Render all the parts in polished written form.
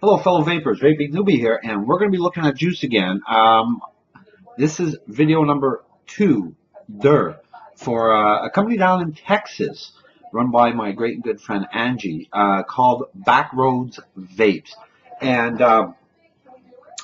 Hello, fellow vapors. Vaping Newbie here, and we're going to be looking at juice again. This is video number 2, for a company down in Texas, run by my great and good friend Angie, called Back Road Vapes. And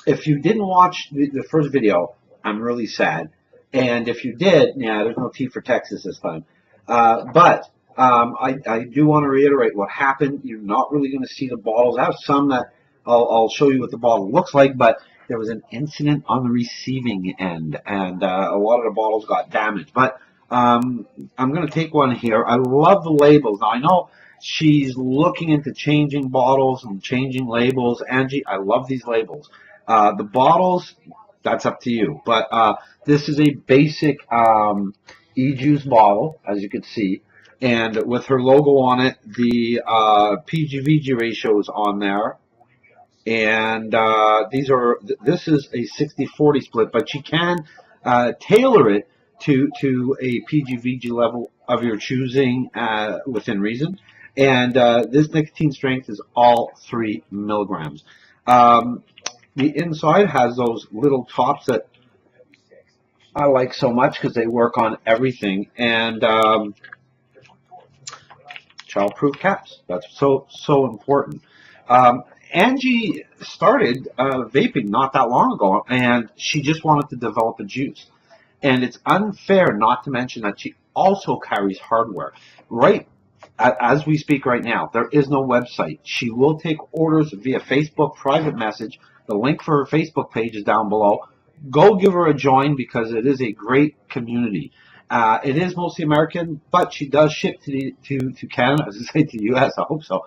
if you didn't watch the first video, I'm really sad. And if you did, yeah, there's no T for Texas this time. But I do want to reiterate what happened. You're not really going to see the bottles. I have some that I'll show you what the bottle looks like, but there was an incident on the receiving end, and a lot of the bottles got damaged. But I'm going to take one here. I love the labels. Now, I know she's looking into changing bottles and changing labels. Angie, I love these labels. The bottles, that's up to you. But this is a basic Ejuice bottle, as you can see. And with her logo on it, the PG-VG ratio is on there. And this is a 60-40 split, but you can tailor it to a PG-VG level of your choosing within reason. And this nicotine strength is all 3 milligrams. The inside has those little tops that I like so much because they work on everything. And child-proof caps. That's so important. Angie started vaping not that long ago, and she just wanted to develop a juice. And it's unfair not to mention that she also carries hardware. Right as we speak right now, there is no website. She will take orders via Facebook private message. The link for her Facebook page is down below. Go give her a join because it is a great community. It is mostly American, but she does ship to Canada. As I say, to the U.S., I hope so.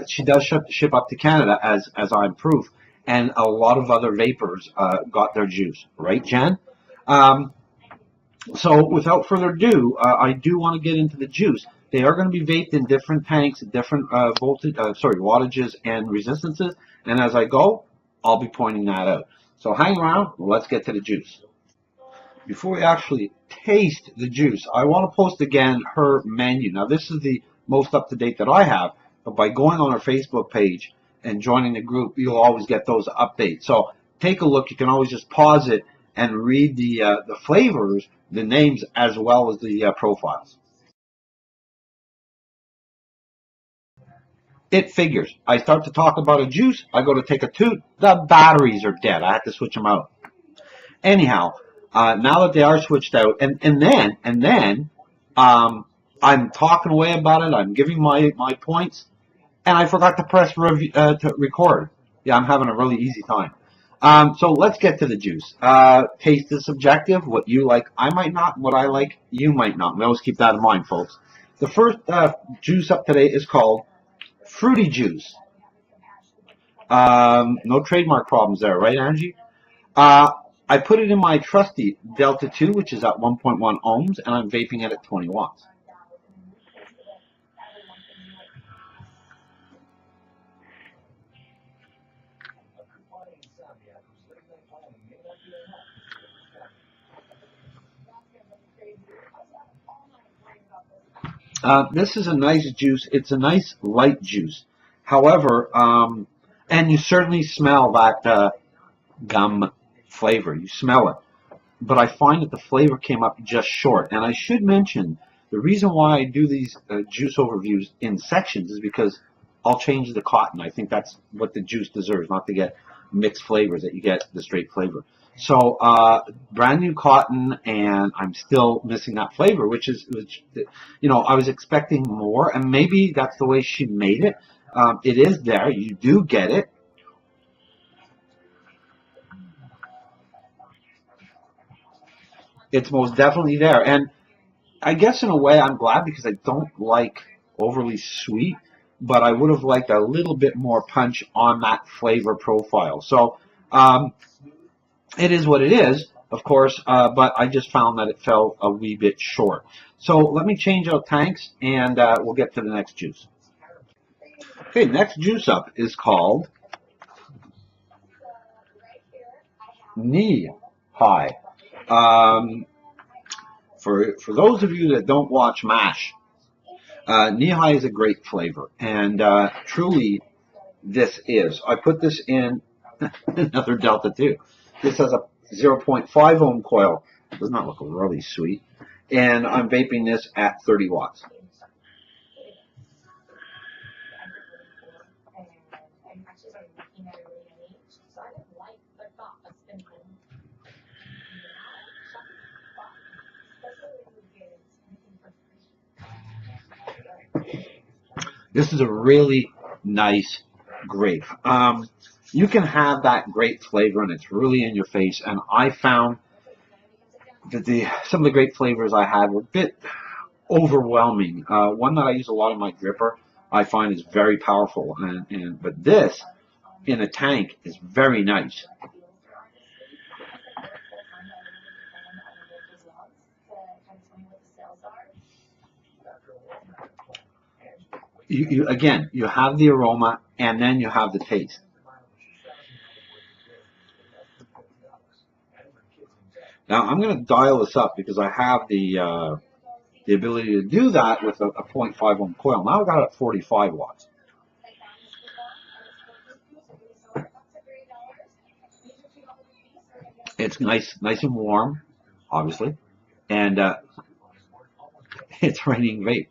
She does ship up to Canada as I'm proof, and a lot of other vapors got their juice, right, Jen? So without further ado, I do want to get into the juice. They are going to be vaped in different tanks, different wattages and resistances, and as I go, I'll be pointing that out. So hang around, let's get to the juice. Before we actually taste the juice, I want to post again her menu. Now this is the most up-to-date that I have, but by going on her Facebook page and joining the group, you'll always get those updates. So take a look. You can always just pause it and read the flavors, the names, as well as the profiles. It figures. I start to talk about a juice, I go to take a toot, the batteries are dead. I have to switch them out. Anyhow, now that they are switched out, and then I'm talking away about it, I'm giving my points, and I forgot to press to record. Yeah, I'm having a really easy time. So let's get to the juice. Taste is subjective. What you like, I might not. What I like, you might not. We always keep that in mind, folks. The first juice up today is called Fruity Juice. No trademark problems there, right, Angie? I put it in my trusty Delta 2, which is at 1.1 ohms, and I'm vaping it at 20 watts. This is a nice juice. It's a nice light juice. However, and you certainly smell that gum flavor. You smell it. But I find that the flavor came up just short. And I should mention, the reason why I do these juice overviews in sections is because I'll change the cotton. I think that's what the juice deserves, not to get mixed flavors, that you get the straight flavor. So brand new cotton, and I'm still missing that flavor, which you know, I was expecting more, and maybe that's the way she made it. It is there. You do get it. It's most definitely there. And I guess in a way I'm glad, because I don't like overly sweet, but I would have liked a little bit more punch on that flavor profile. So it is what it is, of course, but I just found that it fell a wee bit short. So let me change out tanks, and we'll get to the next juice. Okay, next juice up is called Knee High. For those of you that don't watch MASH, Knee High is a great flavor, and truly this is. I put this in another Delta 2. This has a 0.5 ohm coil. Does not look really sweet. And I'm vaping this at 30 watts. This is a really nice grape. You can have that grape flavor and it's really in your face. And I found that some of the grape flavors I had were a bit overwhelming. One that I use a lot in my dripper I find is very powerful. But this in a tank is very nice. Again, you have the aroma and then you have the taste. Now I'm going to dial this up because I have the ability to do that with a 0.5 ohm coil. Now I've got it at 45 watts. It's nice and warm, obviously, and it's raining vape.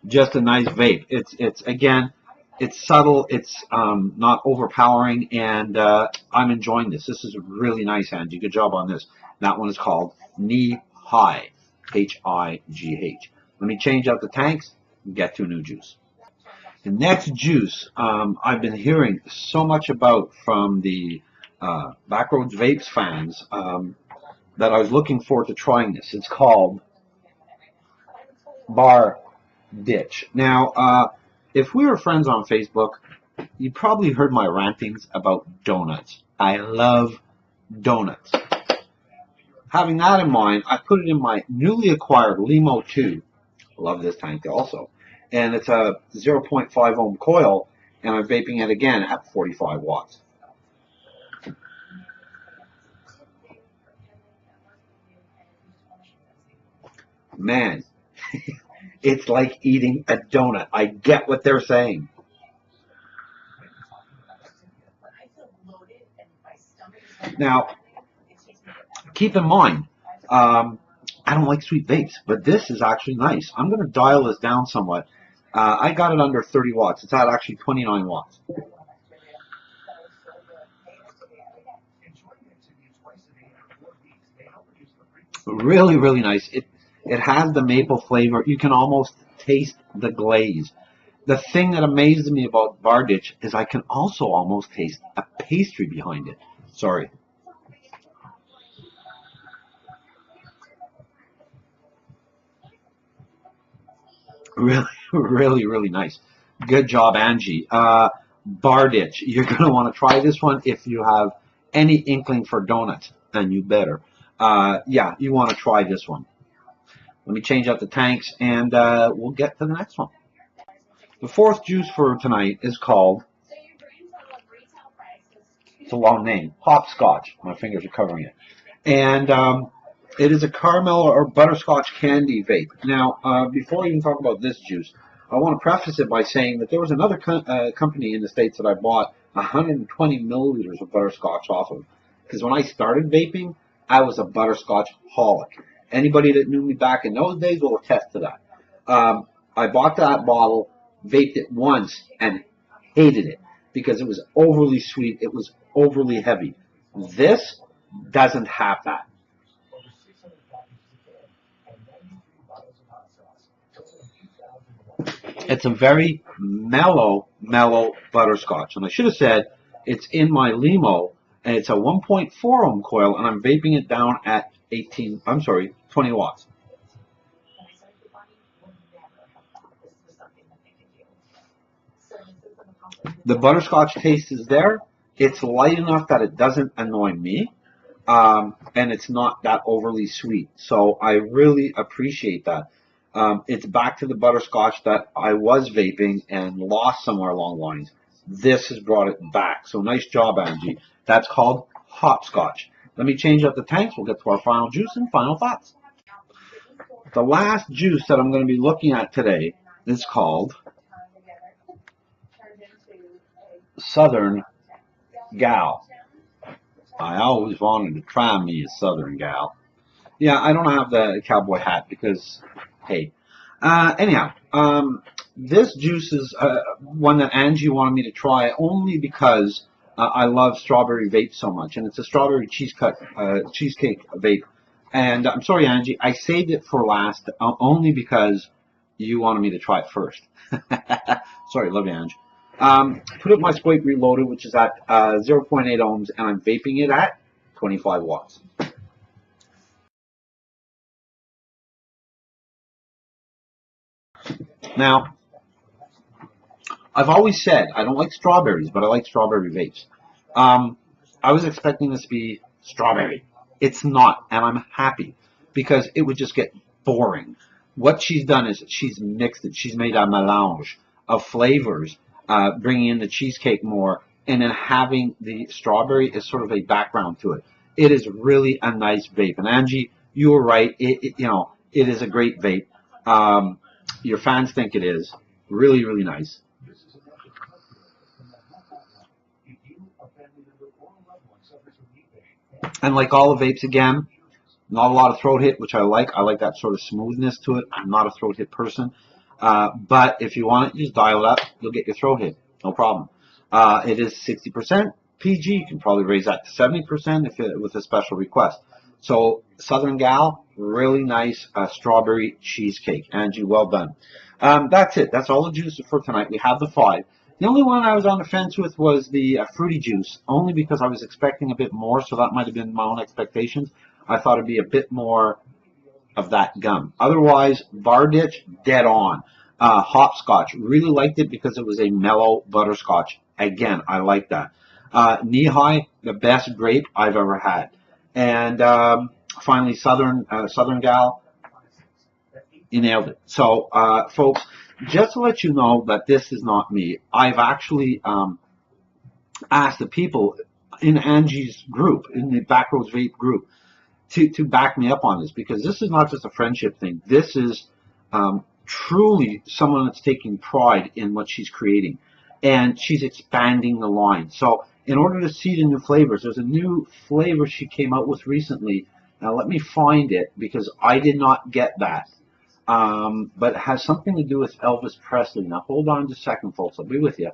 Just a nice vape. It's again, it's subtle. It's not overpowering, and I'm enjoying this. This is really nice, Angie. Good job on this. That one is called Knee High, H-I-G-H. Let me change out the tanks and get to a new juice. The next juice I've been hearing so much about from the Back Road Vapes fans that I was looking forward to trying this. It's called Bar Ditch. Now, if we were friends on Facebook, you probably heard my rantings about donuts. I love donuts. Having that in mind, I put it in my newly acquired Limo 2. Love this tank also. And it's a 0.5 ohm coil, and I'm vaping it again at 45 watts. Man, it's like eating a donut. I get what they're saying. Now, keep in mind, I don't like sweet vapes, but this is actually nice. I'm going to dial this down somewhat. I got it under 30 watts. It's at actually 29 watts. Really, really nice. It has the maple flavor. You can almost taste the glaze. The thing that amazes me about Bar Ditch is I can also almost taste a pastry behind it. Sorry. Really, really, really nice. Good job, Angie. Bar Ditch. You're going to want to try this one if you have any inkling for donuts, then you better. Yeah, you want to try this one. Let me change out the tanks, and we'll get to the next one. The fourth juice for tonight is called, it's a long name, Hopscotch. My fingers are covering it. And it is a caramel or butterscotch candy vape. Now, before I even talk about this juice, I want to preface it by saying that there was another company in the States that I bought 120 milliliters of butterscotch off of. Because when I started vaping, I was a butterscotch holic. Anybody that knew me back in those days will attest to that. I bought that bottle, vaped it once, and hated it because it was overly sweet. It was overly heavy. This doesn't have that. It's a very mellow butterscotch. And I should have said it's in my Limo, and it's a 1.4 ohm coil, and I'm vaping it down at 20 watts. The butterscotch taste is there. It's light enough that it doesn't annoy me, and it's not that overly sweet. So I really appreciate that. It's back to the butterscotch that I was vaping and lost somewhere along the lines. This has brought it back. So nice job, Angie. That's called Hopscotch. Let me change up the tanks. We'll get to our final juice and final thoughts. the last juice that I'm going to be looking at today is called Southern Gal. I always wanted to try me a Southern Gal. Yeah, I don't have the cowboy hat because, hey. Anyhow, this juice is one that Angie wanted me to try only because I love strawberry vape so much, and it's a strawberry cheesecake vape. And I'm sorry, Angie, I saved it for last only because you wanted me to try it first. Sorry, love you, Angie. Put up my Squake Reloaded, which is at 0.8 ohms, and I'm vaping it at 25 watts. Now, I've always said I don't like strawberries, but I like strawberry vapes. I was expecting this to be strawberry. It's not, and I'm happy because it would just get boring. What she's done is she's mixed it. She's made a melange of flavors, bringing in the cheesecake more, and then having the strawberry as sort of a background to it. It is really a nice vape. And Angie, you were right. It is a great vape. Your fans think it is really, really nice. And like all the vapes, again, not a lot of throat hit, which I like. I like that sort of smoothness to it. I'm not a throat hit person. But if you want it, just dial it up. You'll get your throat hit. No problem. It is 60% PG. You can probably raise that to 70% with a special request. So Southern Gal, really nice strawberry cheesecake. Angie, well done. That's it. That's all the juice for tonight. We have the 5. The only one I was on the fence with was the fruity juice, only because I was expecting a bit more, so that might have been my own expectations. I thought it'd be a bit more of that gum. Otherwise, Bar Ditch, dead on. Hopscotch, really liked it because it was a mellow butterscotch. Again, I like that. Knee High, the best grape I've ever had. And finally, Southern Gal, you nailed it. So, folks, just to let you know that this is not me, I've actually asked the people in Angie's group, in the Back Road Vape group, to back me up on this, because this is not just a friendship thing. This is truly someone that's taking pride in what she's creating, and she's expanding the line. So in order to see the new flavors, there's a new flavor she came out with recently. Now let me find it, because I did not get that. But it has something to do with Elvis Presley. Now hold on just a second, folks. I'll be with you.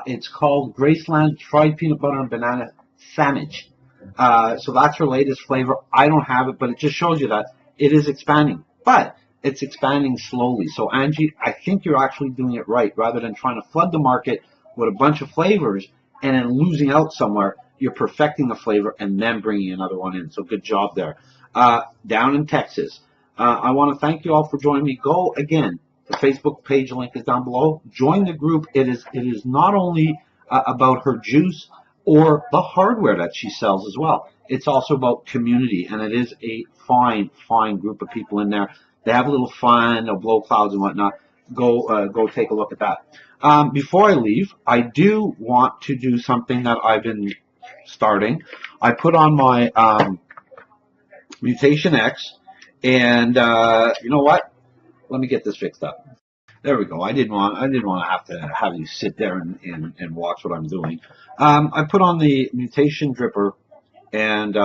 It's called Graceland Fried Peanut Butter and Banana Sandwich. So that's her latest flavor. I don't have it, but it just shows you that it is expanding. But it's expanding slowly. So Angie, I think you're actually doing it right. Rather than trying to flood the market with a bunch of flavors and then losing out somewhere, you're perfecting the flavor and then bringing another one in. So good job there. Down in Texas. I want to thank you all for joining me. Go again. The Facebook page link is down below. Join the group. It is not only about her juice or the hardware that she sells as well. It's also about community, and it is a fine, fine group of people in there. They have a little fun. They'll blow clouds and whatnot. Go take a look at that. Before I leave, I do want to do something that I've been starting. I put on my Mutation X. And you know what? Let me get this fixed up. There we go. I didn't want to have you sit there and watch what I'm doing. I put on the Mutation Dripper, and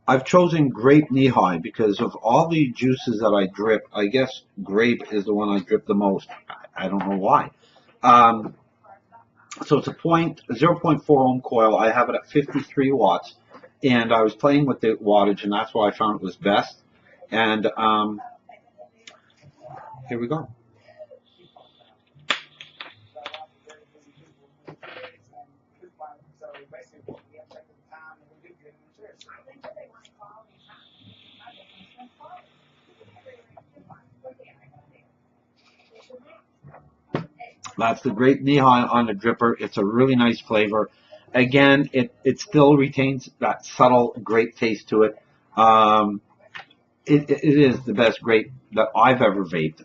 I've chosen Grape Knee High because of all the juices that I drip. I guess grape is the one I drip the most. I don't know why. So it's a 0.4 ohm coil. I have it at 53 watts. And I was playing with the wattage, and that's why I found it was best. And here we go. That's the Grape Knee High on the dripper. It's a really nice flavor. Again, it still retains that subtle grape taste to it. It is the best grape that I've ever vaped.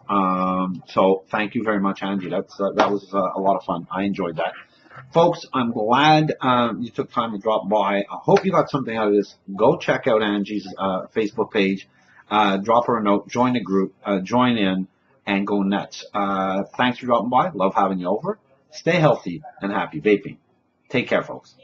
So thank you very much, Angie. That was a lot of fun. I enjoyed that. Folks, I'm glad you took time to drop by. I hope you got something out of this. Go check out Angie's Facebook page. drop her a note, join the group, join in, and go nuts. Thanks for dropping by. Love having you over. Stay healthy and happy vaping. Take care, folks.